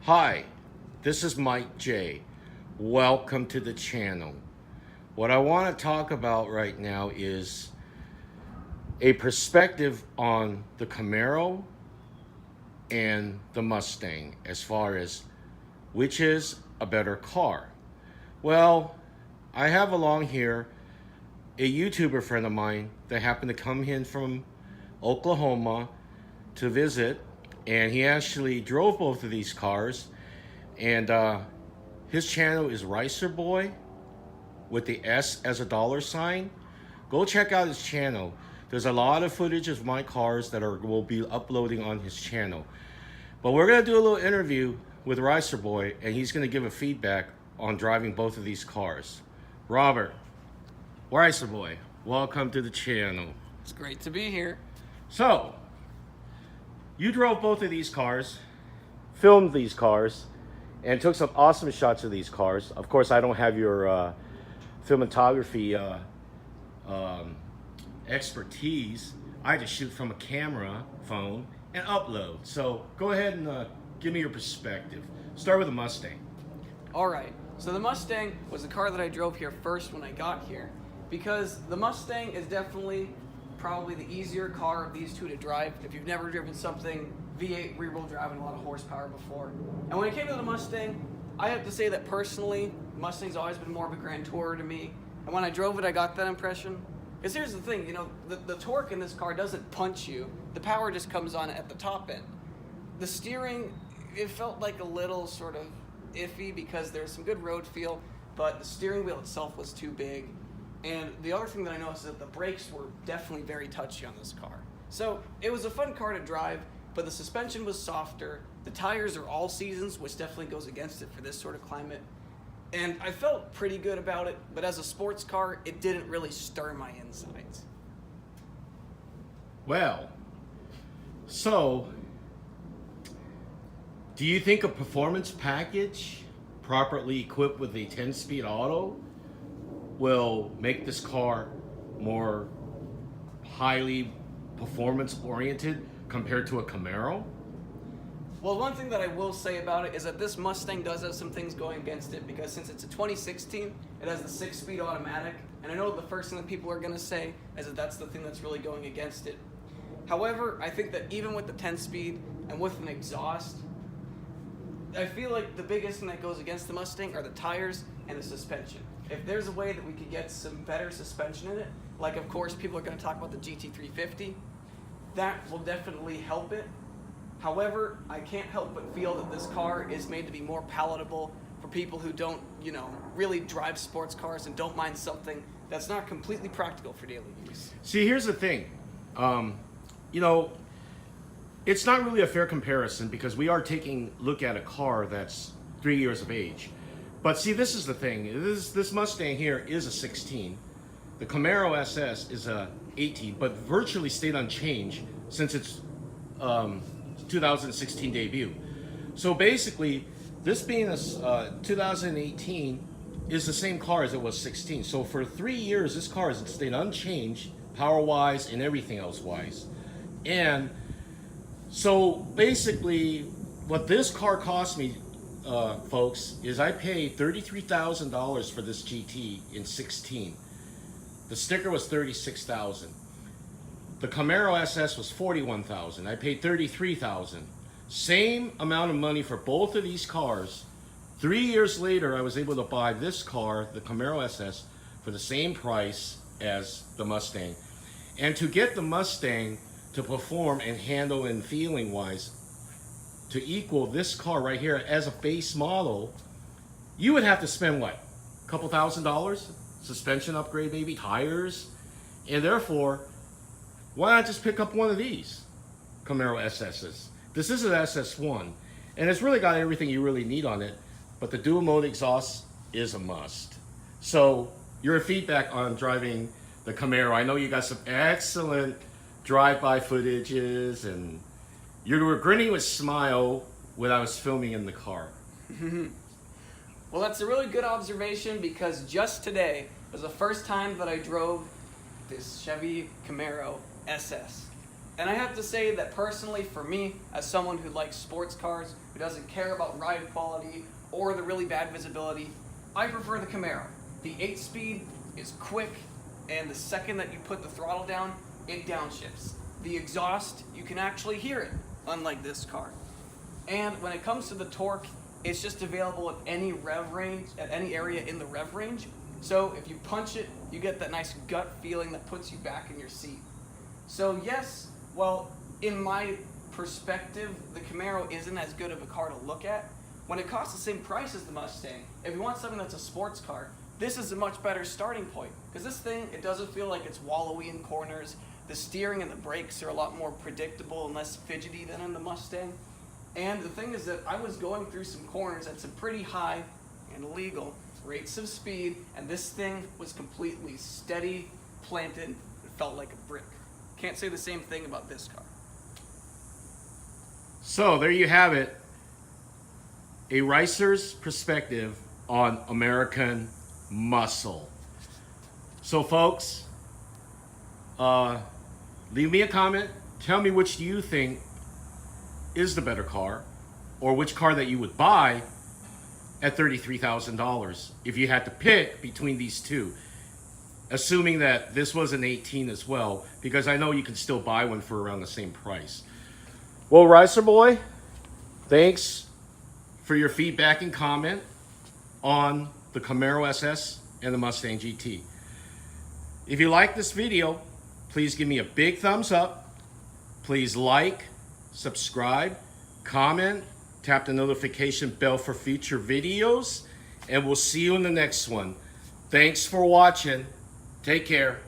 Hi, this is Mike J. Welcome to the channel. What I want to talk about right now is a perspective on the Camaro and the Mustang as far as which is a better car. Well, I have along here a YouTuber friend of mine that happened to come in from Oklahoma to visit, and he actually drove both of these cars, and his channel is erboi with the S as a dollar sign. Go check out his channel. There's a lot of footage of my cars that will be uploading on his channel. But we're gonna do a little interview with erboi, and he's gonna give a feedback on driving both of these cars. Robert, erboi, welcome to the channel. It's great to be here. So, you drove both of these cars, filmed these cars, and took some awesome shots of these cars. Of course, I don't have your filmography expertise. I just shoot from a camera phone and upload. So go ahead and give me your perspective. Start with the Mustang. All right. So the Mustang was the car that I drove here first when I got here, because the Mustang is definitely probably the easier car of these two to drive if you've never driven something V8 rear-wheel drive and a lot of horsepower before. And when it came to the Mustang, I have to say that personally, Mustang's always been more of a grand tourer to me. And when I drove it, I got that impression. Because here's the thing, you know, the torque in this car doesn't punch you. The power just comes on at the top end. The steering, it felt like a little sort of iffy because there's some good road feel, but the steering wheel itself was too big. And the other thing that I noticed is that the brakes were definitely very touchy on this car. So it was a fun car to drive, but the suspension was softer. The tires are all seasons, which definitely goes against it for this sort of climate. And I felt pretty good about it, but as a sports car, it didn't really stir my insides. Well, so do you think a performance package properly equipped with a 10-speed auto will make this car more highly performance oriented compared to a Camaro? Well, one thing that I will say about it is that this Mustang does have some things going against it, because since it's a 2016, it has the 6-speed automatic, and I know the first thing that people are going to say is that that's the thing that's really going against it. However, I think that even with the 10-speed and with an exhaust, I feel like the biggest thing that goes against the Mustang are the tires and the suspension. If there's a way that we could get some better suspension in it, like of course people are going to talk about the GT350, that will definitely help it. However, I can't help but feel that this car is made to be more palatable for people who don't, really drive sports cars and don't mind something that's not completely practical for daily use. See, here's the thing. It's not really a fair comparison because we are taking a look at a car that's 3 years of age. But see, this is the thing. This Mustang here is a 16. The Camaro SS is a 18, but virtually stayed unchanged since its 2016 debut. So basically, this being a 2018 is the same car as it was 16. So for 3 years, this car has stayed unchanged, power-wise and everything else-wise. And so basically, what this car cost me, folks, is I paid $33,000 for this GT in 16. The sticker was $36,000. The Camaro SS was $41,000. I paid $33,000. Same amount of money for both of these cars. 3 years later, I was able to buy this car, the Camaro SS, for the same price as the Mustang. And to get the Mustang to perform and handle and feeling wise to equal this car right here as a base model, you would have to spend what? A couple $1,000? Suspension upgrade, maybe tires? And therefore, why not just pick up one of these Camaro SS's? This is an SS1, and it's really got everything you really need on it, but the dual mode exhaust is a must. So your feedback on driving the Camaro, I know you got some excellent drive-by footages, and you were grinning with a smile when I was filming in the car. Well, that's a really good observation, because just today was the first time that I drove this Chevy Camaro SS. And I have to say that personally, for me, as someone who likes sports cars, who doesn't care about ride quality or the really bad visibility, I prefer the Camaro. The 8-speed is quick, and the second that you put the throttle down, it downshifts. The exhaust, you can actually hear it, unlike this car. And when it comes to the torque, it's just available at any rev range, at any area in the rev range. So if you punch it, you get that nice gut feeling that puts you back in your seat. So yes, well, in my perspective, the Camaro isn't as good of a car to look at. When it costs the same price as the Mustang, if you want something that's a sports car, this is a much better starting point. Because this thing, it doesn't feel like it's wallowy in corners. The steering and the brakes are a lot more predictable and less fidgety than in the Mustang. And the thing is that I was going through some corners at some pretty high and illegal rates of speed, and this thing was completely steady, planted, it felt like a brick. Can't say the same thing about this car. So there you have it. A racer's perspective on American muscle. So folks, leave me a comment. Tell me which do you think is the better car, or which car that you would buy at $33,000 if you had to pick between these two, assuming that this was an 18 as well, because I know you can still buy one for around the same price. Well, Ricer Boy, thanks for your feedback and comment on the Camaro SS and the Mustang GT. If you like this video, please give me a big thumbs up. Please like, subscribe, comment, tap the notification bell for future videos, and we'll see you in the next one. Thanks for watching. Take care.